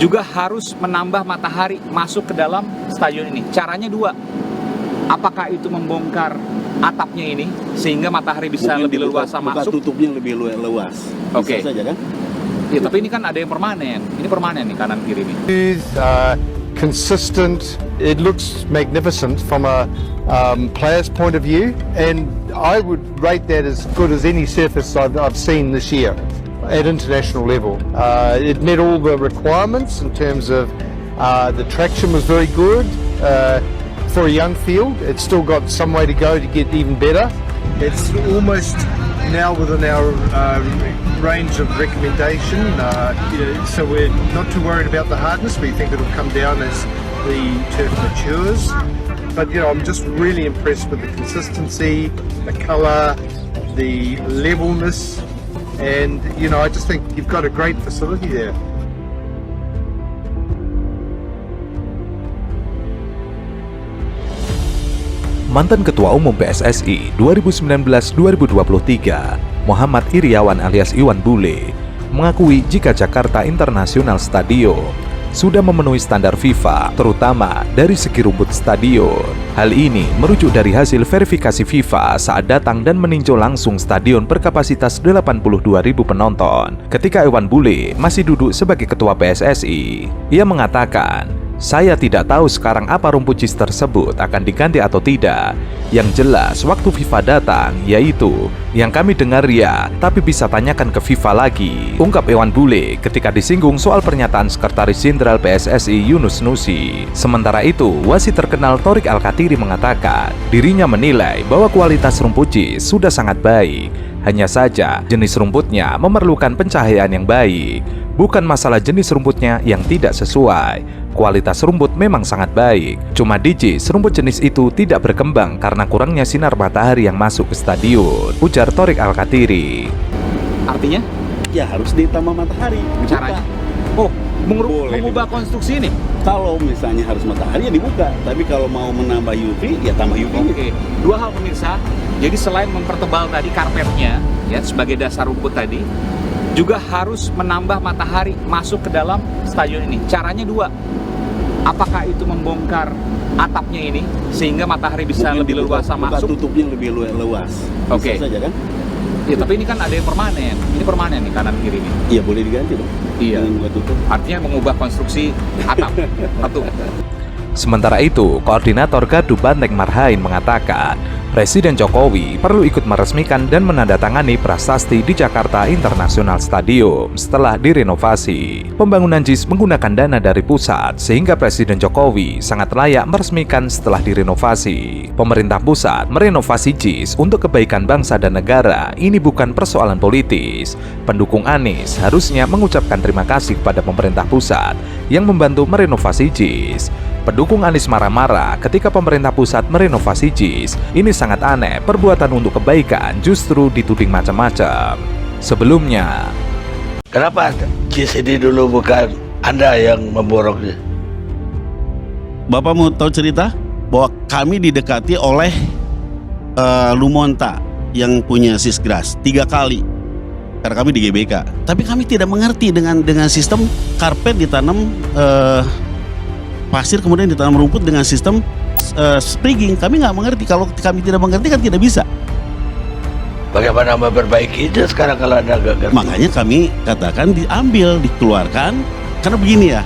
juga harus menambah matahari masuk ke dalam stadion ini. Caranya dua. Apakah itu membongkar atapnya ini sehingga matahari bisa mungkin lebih leluasa buka masuk? tutupnya lebih luas. Oke. Bisa saja kan? Ya, tapi ini kan ada yang permanen. Ini permanen nih kanan kiri nih. Consistent. It looks magnificent from a player's point of view, and I would rate that as good as any surface I've seen this year at international level. It met all the requirements in terms of the traction was very good. For a young field, it's still got some way to go to get even better. It's almost now within our range of recommendation, so we're not too worried about the hardness. We think it'll come down as the turf matures. But I'm just really impressed with the consistency, the colour, the levelness, and I just think you've got a great facility there. Mantan Ketua Umum PSSI 2019-2023, Muhammad Iriawan alias Iwan Bule, mengakui jika Jakarta International Stadium sudah memenuhi standar FIFA, terutama dari segi rumput stadion. Hal ini merujuk dari hasil verifikasi FIFA saat datang dan meninjau langsung stadion berkapasitas 82.000 penonton. Ketika Iwan Bule masih duduk sebagai Ketua PSSI, ia mengatakan, "Saya tidak tahu sekarang apa rumput JIS tersebut akan diganti atau tidak. Yang jelas waktu FIFA datang, yaitu yang kami dengar ya, tapi bisa tanyakan ke FIFA lagi," ungkap Iwan Bule ketika disinggung soal pernyataan Sekretaris Jenderal PSSI Yunus Nusi. Sementara itu, wasit terkenal Thorik Alkatiri mengatakan dirinya menilai bahwa kualitas rumput JIS sudah sangat baik. Hanya saja jenis rumputnya memerlukan pencahayaan yang baik. Bukan masalah jenis rumputnya yang tidak sesuai. Kualitas rumput memang sangat baik. Cuma di JIS, rumput jenis itu tidak berkembang karena kurangnya sinar matahari yang masuk ke stadion, ujar Thorik Alkatiri. Artinya? Ya harus ditambah matahari. Dibuka. Caranya? Oh, mengubah konstruksi ini? Kalau misalnya harus matahari ya dibuka. Tapi kalau mau menambah UV ya tambah UV. Oke. Dua hal pemirsa. Jadi selain mempertebal tadi karpetnya ya sebagai dasar rumput tadi, juga harus menambah matahari masuk ke dalam stadion ini. Caranya dua. Apakah itu membongkar atapnya ini sehingga matahari bisa mungkin lebih leluasa buka masuk? tutupnya lebih luas. Oke. Bisa saja kan? Ya, tapi ini kan ada yang permanen. Ini permanen nih kanan kiri nih. Iya boleh diganti dong. Iya. Dengan buka tutup. Artinya mengubah konstruksi atap. Satu. Sementara itu, Koordinator Gardu Banteng Marhain mengatakan, Presiden Jokowi perlu ikut meresmikan dan menandatangani prasasti di Jakarta International Stadium setelah direnovasi. Pembangunan JIS menggunakan dana dari pusat, sehingga Presiden Jokowi sangat layak meresmikan setelah direnovasi. Pemerintah pusat merenovasi JIS untuk kebaikan bangsa dan negara. Ini bukan persoalan politis. Pendukung Anies harusnya mengucapkan terima kasih kepada pemerintah pusat yang membantu merenovasi JIS. Pendukung Anies marah-marah ketika pemerintah pusat merenovasi JIS. Ini sangat aneh, perbuatan untuk kebaikan justru dituding macam-macam. Sebelumnya, kenapa JIS ini dulu bukan Anda yang memboroknya? Bapak mau tahu cerita bahwa kami didekati oleh Lumonta yang punya Sisgras 3 kali karena kami di GBK. Tapi kami tidak mengerti dengan sistem karpet ditanam pasir kemudian ditanam rumput dengan sistem sprigging. Kami nggak mengerti. Kalau kami tidak mengerti kan tidak bisa. Bagaimana memperbaiki itu sekarang kalau Anda nggak ngerti? Makanya kami katakan diambil, dikeluarkan. Karena begini ya,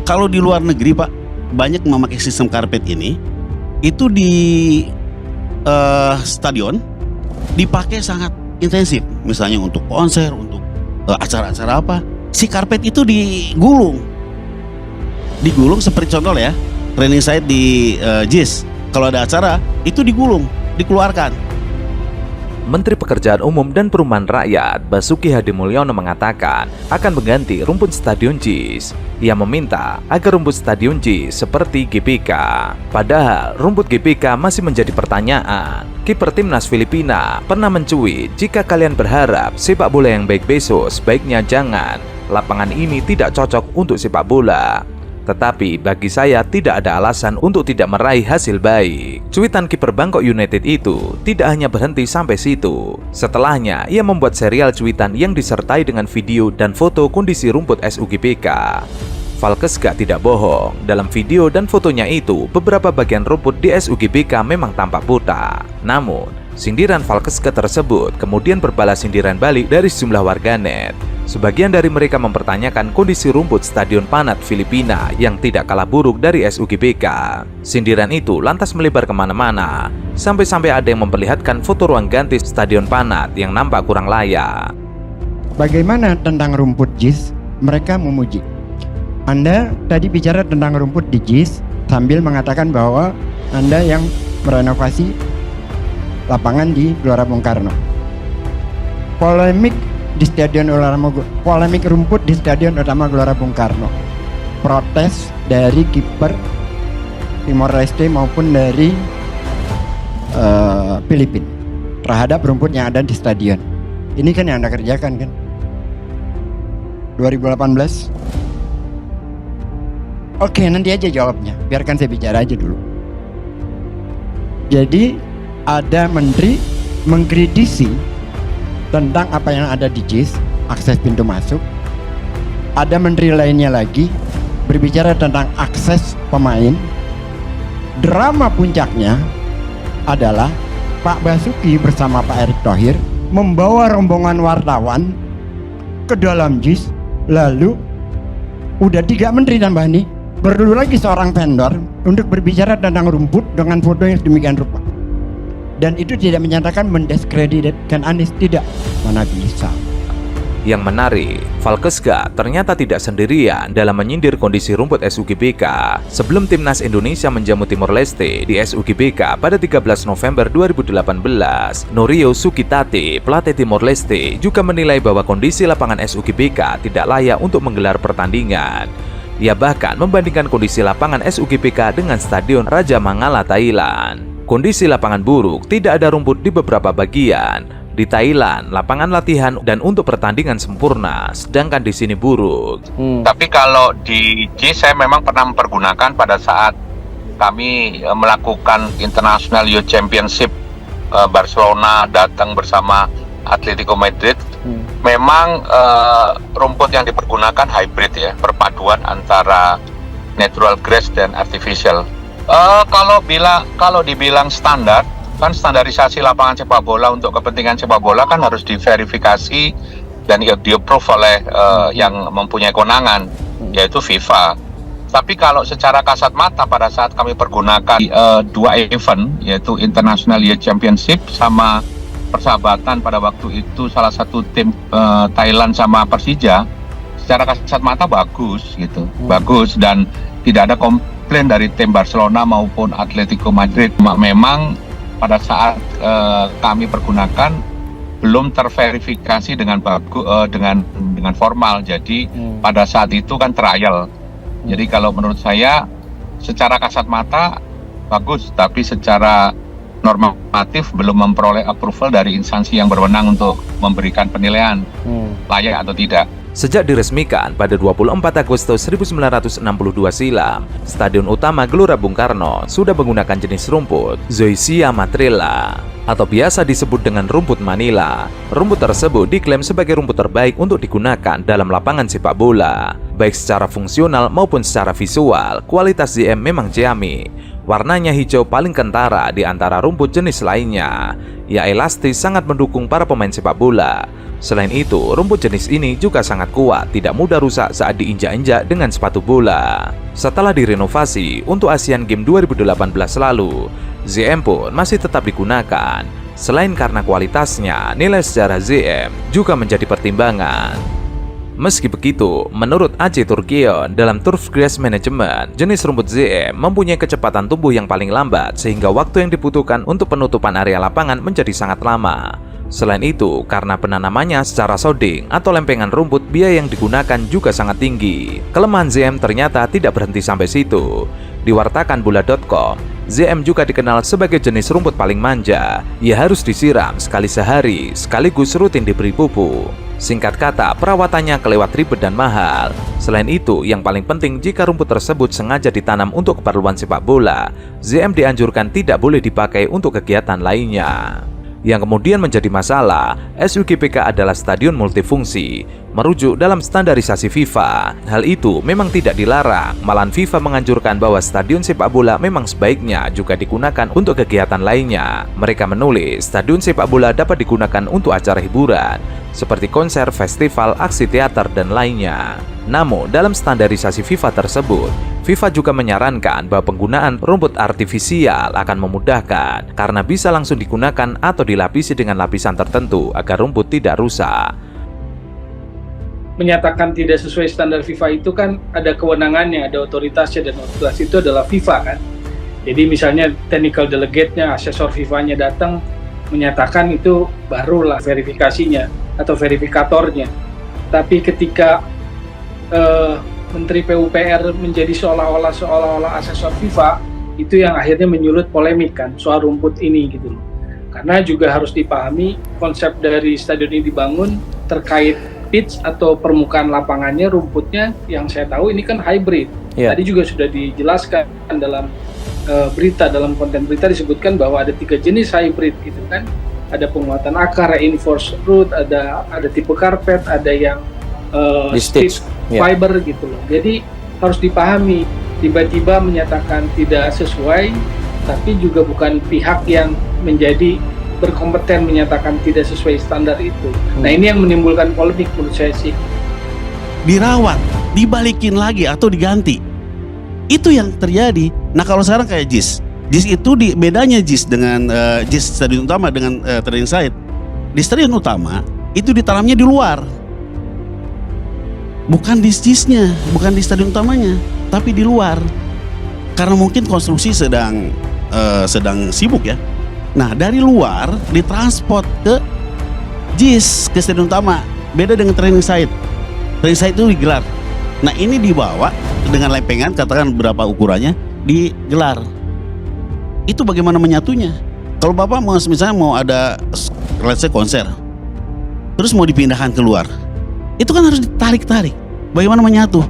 kalau di luar negeri Pak banyak memakai sistem karpet ini, itu di stadion dipakai sangat intensif. Misalnya untuk konser, untuk acara-acara apa, si karpet itu digulung seperti contoh ya, training site di JIS. Kalau ada acara itu digulung, dikeluarkan. Menteri Pekerjaan Umum dan Perumahan Rakyat Basuki Hadimulyono mengatakan akan mengganti rumput stadion JIS. Ia meminta agar rumput stadion JIS seperti GBK. Padahal rumput GBK masih menjadi pertanyaan. Kiper timnas Filipina pernah mencuit, "Jika kalian berharap sepak bola yang baik besok, sebaiknya jangan. Lapangan ini tidak cocok untuk sepak bola." Tetapi bagi saya tidak ada alasan untuk tidak meraih hasil baik. Cuitan kiper Bangkok United itu tidak hanya berhenti sampai situ. Setelahnya, ia membuat serial cuitan yang disertai dengan video dan foto kondisi rumput SUGBK. Valkesga tidak bohong. Dalam video dan fotonya itu, beberapa bagian rumput di SUGBK memang tampak buta. Namun, sindiran Valkesga tersebut kemudian berbalas sindiran balik dari sejumlah warganet. Sebagian dari mereka mempertanyakan kondisi rumput Stadion Panat Filipina yang tidak kalah buruk dari SUGBK. Sindiran itu lantas melebar kemana-mana, sampai-sampai ada yang memperlihatkan foto ruang ganti Stadion Panat yang nampak kurang layak. Bagaimana tentang rumput JIS? Mereka memuji. Anda tadi bicara tentang rumput di JIS sambil mengatakan bahwa Anda yang merenovasi lapangan di Gelora Bung Karno. Polemik rumput di Stadion Utama Gelora Bung Karno. Protes dari kiper Timor Leste maupun dari Filipina terhadap rumput yang ada di stadion. Ini kan yang Anda kerjakan kan? 2018. Oke, nanti aja jawabnya. Biarkan saya bicara aja dulu. Jadi ada menteri mengkritisi tentang apa yang ada di JIS, akses pintu masuk. Ada menteri lainnya lagi berbicara tentang akses pemain. Drama puncaknya adalah Pak Basuki bersama Pak Erick Thohir membawa rombongan wartawan ke dalam JIS. Lalu udah 3 menteri tambah nih, perlu lagi seorang vendor untuk berbicara tentang rumput dengan foto yang sedemikian rupa. Dan itu tidak menyatakan mendiskreditkan Anies, tidak. Mana bisa. Yang menarik, Valkesga ternyata tidak sendirian dalam menyindir kondisi rumput SUGBK. Sebelum Timnas Indonesia menjamu Timor Leste di SUGBK pada 13 November 2018, Norio Sukitati, pelatih Timor Leste, juga menilai bahwa kondisi lapangan SUGBK tidak layak untuk menggelar pertandingan. Ia bahkan membandingkan kondisi lapangan SUGBK dengan Stadion Raja Mangala, Thailand. Kondisi lapangan buruk, tidak ada rumput di beberapa bagian. Di Thailand, lapangan latihan dan untuk pertandingan sempurna, sedangkan di sini buruk. Tapi kalau di JIS saya memang pernah mempergunakan pada saat kami melakukan International Youth Championship Barcelona datang bersama Atletico Madrid. Memang rumput yang dipergunakan hybrid ya, perpaduan antara natural grass dan artificial. Kalau dibilang standar, kan standarisasi lapangan sepak bola untuk kepentingan sepak bola kan harus diverifikasi dan di-approve oleh yang mempunyai kewenangan, yaitu FIFA. Tapi kalau secara kasat mata pada saat kami pergunakan 2 event, yaitu International Youth Championship sama persahabatan pada waktu itu salah satu tim Thailand sama Persija, secara kasat mata bagus gitu, bagus, dan tidak ada komplain dari tim Barcelona maupun Atletico Madrid. Memang pada saat kami pergunakan belum terverifikasi dengan dengan formal. Jadi pada saat itu kan trial. Jadi kalau menurut saya secara kasat mata bagus, tapi secara normatif belum memperoleh approval dari instansi yang berwenang untuk memberikan penilaian layak atau tidak. Sejak diresmikan pada 24 Agustus 1962 silam, Stadion Utama Gelora Bung Karno sudah menggunakan jenis rumput Zoysia matrilla atau biasa disebut dengan rumput Manila. Rumput tersebut diklaim sebagai rumput terbaik untuk digunakan dalam lapangan sepak bola. Baik secara fungsional maupun secara visual, kualitas ZM memang ciamik. Warnanya hijau paling kentara di antara rumput jenis lainnya. Ya, elastis, sangat mendukung para pemain sepak bola. Selain itu, rumput jenis ini juga sangat kuat, tidak mudah rusak saat diinjak-injak dengan sepatu bola. Setelah direnovasi untuk Asian Games 2018 lalu, ZM pun masih tetap digunakan. Selain karena kualitasnya, nilai sejarah ZM juga menjadi pertimbangan. Meski begitu, menurut Aceh Turkion dalam Turf Grass Management, jenis rumput ZM mempunyai kecepatan tumbuh yang paling lambat sehingga waktu yang dibutuhkan untuk penutupan area lapangan menjadi sangat lama. Selain itu, karena penanamannya secara soding atau lempengan rumput, biaya yang digunakan juga sangat tinggi. Kelemahan ZM ternyata tidak berhenti sampai situ. Diwartakan bola.com, ZM juga dikenal sebagai jenis rumput paling manja. Ia harus disiram sekali sehari, sekaligus rutin diberi pupuk. Singkat kata, perawatannya kelewat ribet dan mahal. Selain itu, yang paling penting jika rumput tersebut sengaja ditanam untuk keperluan sepak bola, ZM dianjurkan tidak boleh dipakai untuk kegiatan lainnya. Yang kemudian menjadi masalah, SUGPK adalah stadion multifungsi, merujuk dalam standarisasi FIFA. Hal itu memang tidak dilarang, malahan FIFA menganjurkan bahwa stadion sepak bola memang sebaiknya juga digunakan untuk kegiatan lainnya. Mereka menulis, stadion sepak bola dapat digunakan untuk acara hiburan, seperti konser, festival, aksi teater, dan lainnya. Namun, dalam standarisasi FIFA tersebut, FIFA juga menyarankan bahwa penggunaan rumput artifisial akan memudahkan karena bisa langsung digunakan atau dilapisi dengan lapisan tertentu agar rumput tidak rusak. Menyatakan tidak sesuai standar FIFA itu kan ada kewenangannya, ada otoritasnya, dan otoritas itu adalah FIFA kan. Jadi misalnya technical delegate-nya, asesor FIFA-nya datang menyatakan itu, barulah verifikasinya atau verifikatornya. Tapi ketika Menteri PUPR menjadi seolah-olah asesor FIFA, itu yang akhirnya menyulut polemik kan soal rumput ini gitu loh. Karena juga harus dipahami konsep dari stadion ini dibangun terkait pitch atau permukaan lapangannya, rumputnya yang saya tahu ini kan hybrid. Tadi juga sudah dijelaskan dalam berita, dalam konten berita disebutkan bahwa ada 3 jenis hybrid gitu kan. Ada penguatan akar, reinforced root, ada tipe karpet, ada yang stitch fiber gitu loh. Jadi harus dipahami, tiba-tiba menyatakan tidak sesuai, tapi juga bukan pihak yang menjadi berkompeten menyatakan tidak sesuai standar itu. Nah ini yang menimbulkan polemik menurut saya sih. Dirawat, dibalikin lagi atau diganti. Itu yang terjadi. Nah kalau sekarang kayak JIS itu bedanya JIS dengan JIS stadion utama dengan training site. Di stadion utama itu ditanamnya di luar. Bukan di JIS-nya, bukan di stadion utamanya, tapi di luar. Karena mungkin konstruksi sedang sibuk ya. Nah, dari luar ditransport ke JIS, ke stadion utama. Beda dengan training site. Training site itu digelar. Nah, ini dibawa dengan lempengan, katakan berapa ukurannya, digelar. Itu bagaimana menyatunya? Kalau Bapak misalnya mau ada let's say konser, terus mau dipindahkan keluar, itu kan harus ditarik-tarik. Bagaimana menyatu?